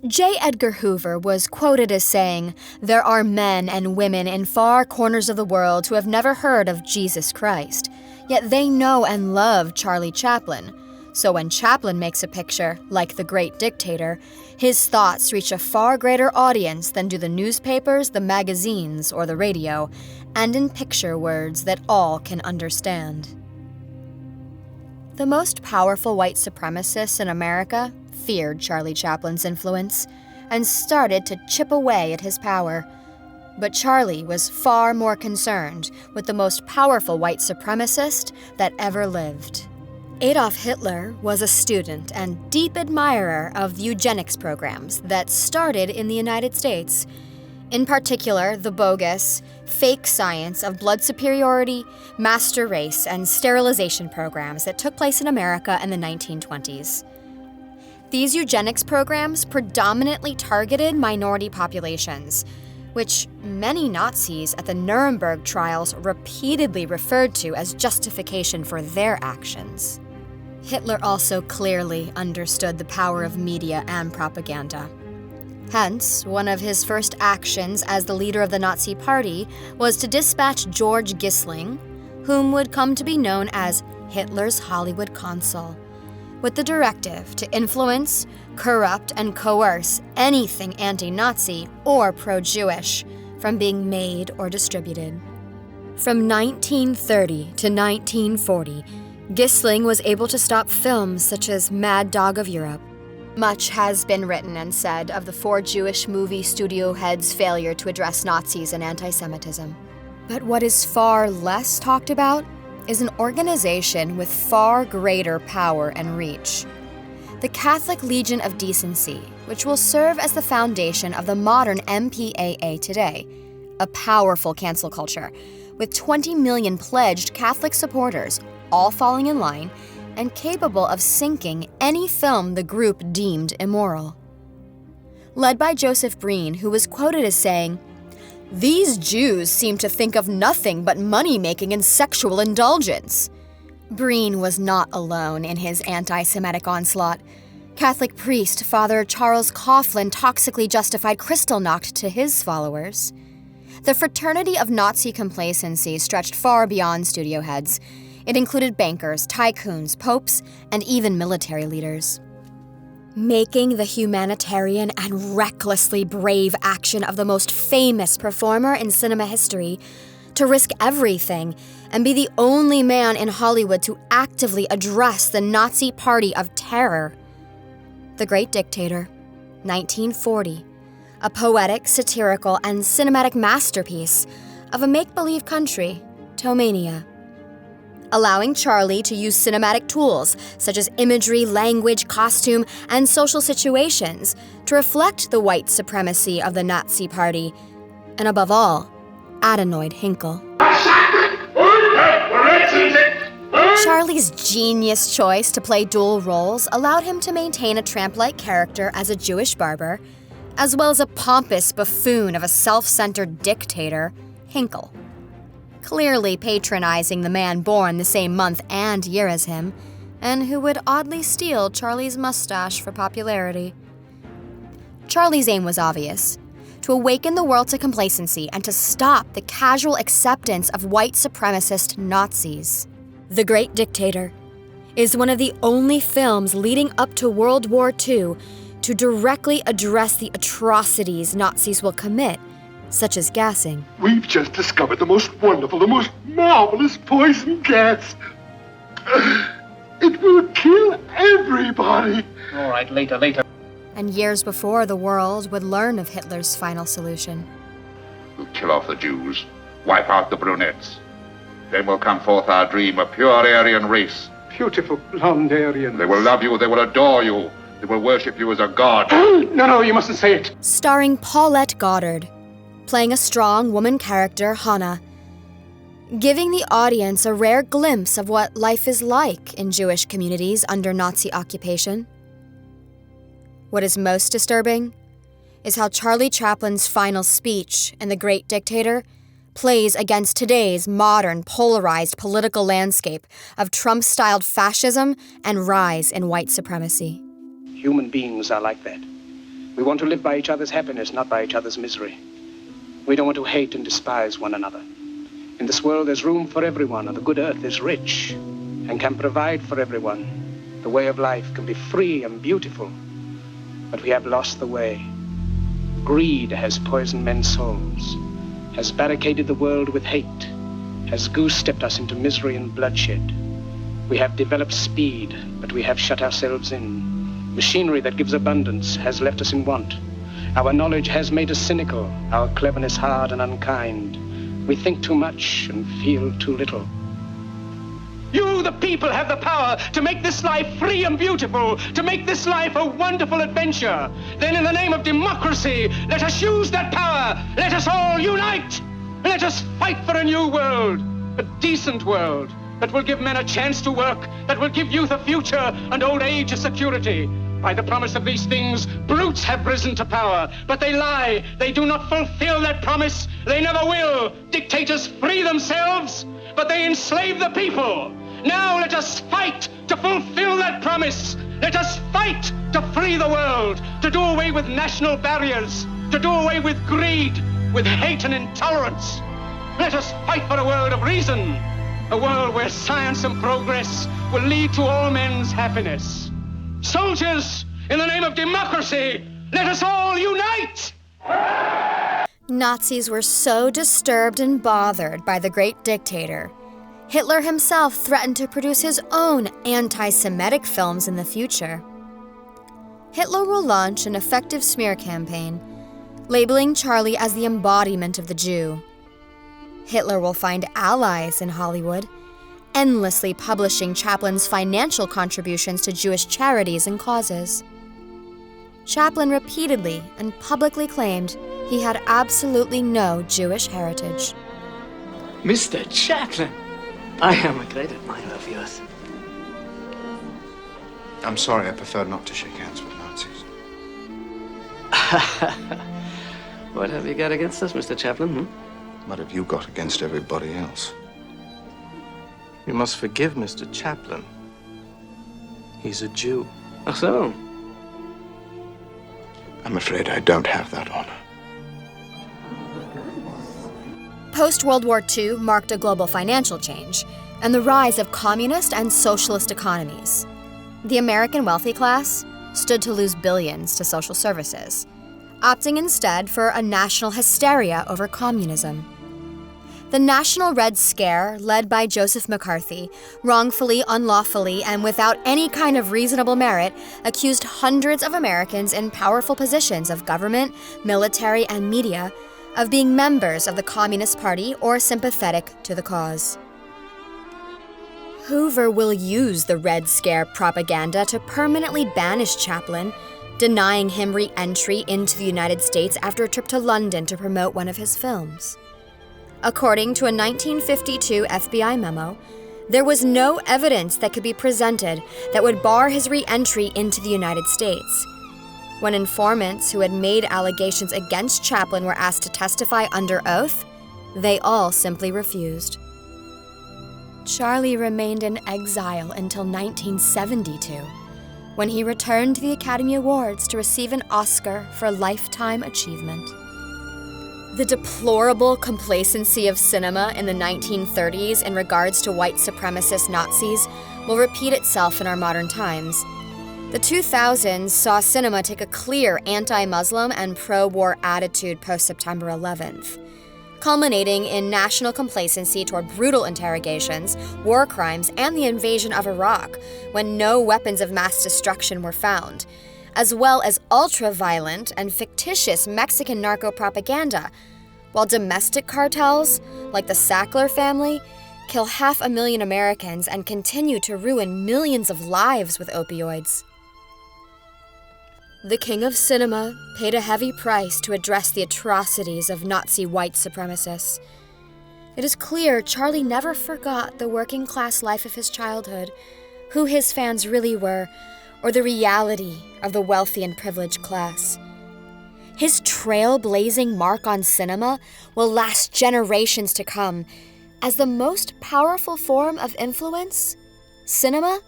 J. Edgar Hoover was quoted as saying, "There are men and women in far corners of the world who have never heard of Jesus Christ, yet they know and love Charlie Chaplin. So when Chaplin makes a picture, like The Great Dictator, his thoughts reach a far greater audience than do the newspapers, the magazines, or the radio, and in picture words that all can understand." The most powerful white supremacists in America feared Charlie Chaplin's influence and started to chip away at his power. But Charlie was far more concerned with the most powerful white supremacist that ever lived. Adolf Hitler was a student and deep admirer of the eugenics programs that started in the United States. In particular, the bogus, fake science of blood superiority, master race, and sterilization programs that took place in America in the 1920s. These eugenics programs predominantly targeted minority populations, which many Nazis at the Nuremberg trials repeatedly referred to as justification for their actions. Hitler also clearly understood the power of media and propaganda. Hence, one of his first actions as the leader of the Nazi Party was to dispatch George Gissling, whom would come to be known as Hitler's Hollywood consul, with the directive to influence, corrupt, and coerce anything anti-Nazi or pro-Jewish from being made or distributed. From 1930 to 1940, Gissling was able to stop films such as Mad Dog of Europe. Much has been written and said of the 4 Jewish movie studio heads' failure to address Nazis and anti-Semitism. But what is far less talked about is an organization with far greater power and reach. The Catholic Legion of Decency, which will serve as the foundation of the modern MPAA today, a powerful cancel culture, with 20 million pledged Catholic supporters, all falling in line, and capable of sinking any film the group deemed immoral. Led by Joseph Breen, who was quoted as saying, "These Jews seem to think of nothing but money-making and sexual indulgence." Breen was not alone in his anti-Semitic onslaught. Catholic priest Father Charles Coughlin toxically justified Kristallnacht to his followers. The fraternity of Nazi complacency stretched far beyond studio heads. It included bankers, tycoons, popes, and even military leaders. Making the humanitarian and recklessly brave action of the most famous performer in cinema history to risk everything and be the only man in Hollywood to actively address the Nazi Party of Terror. The Great Dictator, 1940, a poetic, satirical, and cinematic masterpiece of a make-believe country, Tomania. Allowing Charlie to use cinematic tools such as imagery, language, costume, and social situations to reflect the white supremacy of the Nazi Party, and above all, Adenoid Hinkle. Charlie's genius choice to play dual roles allowed him to maintain a tramp-like character as a Jewish barber, as well as a pompous buffoon of a self-centered dictator, Hinkle. Clearly patronizing the man born the same month and year as him, and who would oddly steal Charlie's mustache for popularity. Charlie's aim was obvious: to awaken the world to complacency and to stop the casual acceptance of white supremacist Nazis. The Great Dictator is one of the only films leading up to World War II to directly address the atrocities Nazis will commit, such as gassing. We've just discovered the most wonderful, the most marvelous poison gas. It will kill everybody. All right, later. And years before the world would learn of Hitler's final solution. We'll kill off the Jews, wipe out the brunettes. Then will come forth our dream, a pure Aryan race. Beautiful blonde Aryans. They will love you, they will adore you, they will worship you as a god. No, you mustn't say it. Starring Paulette Goddard, playing a strong woman character, Hannah, giving the audience a rare glimpse of what life is like in Jewish communities under Nazi occupation. What is most disturbing is how Charlie Chaplin's final speech in The Great Dictator plays against today's modern, polarized political landscape of Trump-styled fascism and rise in white supremacy. Human beings are like that. We want to live by each other's happiness, not by each other's misery. We don't want to hate and despise one another. In this world, there's room for everyone, and the good earth is rich and can provide for everyone. The way of life can be free and beautiful, but we have lost the way. Greed has poisoned men's souls, has barricaded the world with hate, has goose-stepped us into misery and bloodshed. We have developed speed, but we have shut ourselves in. Machinery that gives abundance has left us in want. Our knowledge has made us cynical, our cleverness hard and unkind. We think too much and feel too little. You, the people, have the power to make this life free and beautiful, to make this life a wonderful adventure. Then in the name of democracy, let us use that power. Let us all unite. Let us fight for a new world, a decent world, that will give men a chance to work, that will give youth a future and old age a security. By the promise of these things, brutes have risen to power, but they lie. They do not fulfill that promise. They never will. Dictators free themselves, but they enslave the people. Now let us fight to fulfill that promise. Let us fight to free the world, to do away with national barriers, to do away with greed, with hate and intolerance. Let us fight for a world of reason, a world where science and progress will lead to all men's happiness. Soldiers, in the name of democracy, let us all unite! Nazis were so disturbed and bothered by the great dictator, Hitler himself threatened to produce his own anti-Semitic films in the future. Hitler will launch an effective smear campaign, labeling Charlie as the embodiment of the Jew. Hitler will find allies in Hollywood, endlessly publishing Chaplin's financial contributions to Jewish charities and causes. Chaplin repeatedly and publicly claimed he had absolutely no Jewish heritage. Mr. Chaplin, I am a great admirer of yours. I'm sorry, I prefer not to shake hands with Nazis. What have you got against us, Mr. Chaplin? What have you got against everybody else? You must forgive Mr. Chaplin. He's a Jew. Ach so. I'm afraid I don't have that honor. Post-World War II marked a global financial change and the rise of communist and socialist economies. The American wealthy class stood to lose billions to social services, opting instead for a national hysteria over communism. The National Red Scare, led by Joseph McCarthy, wrongfully, unlawfully, and without any kind of reasonable merit, accused hundreds of Americans in powerful positions of government, military, and media of being members of the Communist Party or sympathetic to the cause. Hoover will use the Red Scare propaganda to permanently banish Chaplin, denying him re-entry into the United States after a trip to London to promote one of his films. According to a 1952 FBI memo, there was no evidence that could be presented that would bar his re-entry into the United States. When informants who had made allegations against Chaplin were asked to testify under oath, they all simply refused. Charlie remained in exile until 1972, when he returned to the Academy Awards to receive an Oscar for Lifetime Achievement. The deplorable complacency of cinema in the 1930s in regards to white supremacist Nazis will repeat itself in our modern times. The 2000s saw cinema take a clear anti-Muslim and pro-war attitude post-September 11th, culminating in national complacency toward brutal interrogations, war crimes, and the invasion of Iraq when no weapons of mass destruction were found, as well as ultra-violent and fictitious Mexican narco-propaganda, while domestic cartels, like the Sackler family, kill 500,000 Americans and continue to ruin millions of lives with opioids. The king of cinema paid a heavy price to address the atrocities of Nazi white supremacists. It is clear Charlie never forgot the working-class life of his childhood, who his fans really were, or the reality of the wealthy and privileged class. His trailblazing mark on cinema will last generations to come. As the most powerful form of influence, cinema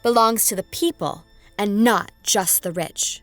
belongs to the people and not just the rich.